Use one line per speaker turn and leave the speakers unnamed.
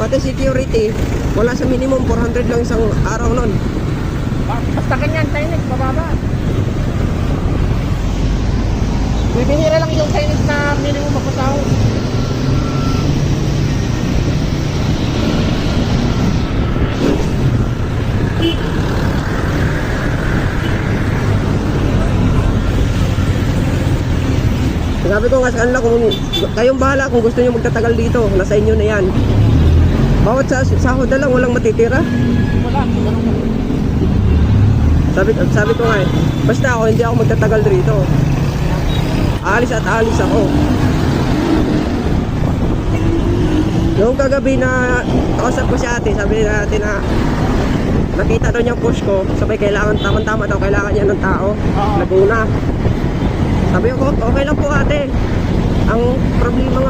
Pati security, wala sa minimum 400 lang isang araw nun.
Basta ganyan, Chinese, bababa. Bibinira lang yung Chinese na minimum magpasahod.
Sabi ko nga sa kanila, kung kayong bahala kung gusto nyo magtatagal dito, nasa inyo na yan. Bawat sahod na lang, walang matitira.
Wala, ganun lang.
Sabi ko nga basta ako, hindi ako magtatagal dito. Alis at alis ako. Noong kagabi na kausap ko si ate, sabi natin na nakita daw niya push ko, sabay kailangan, tama-tama daw, kailangan niya ng tao. Laguna. Sabi ko, okay lang po ate. Ang problema nga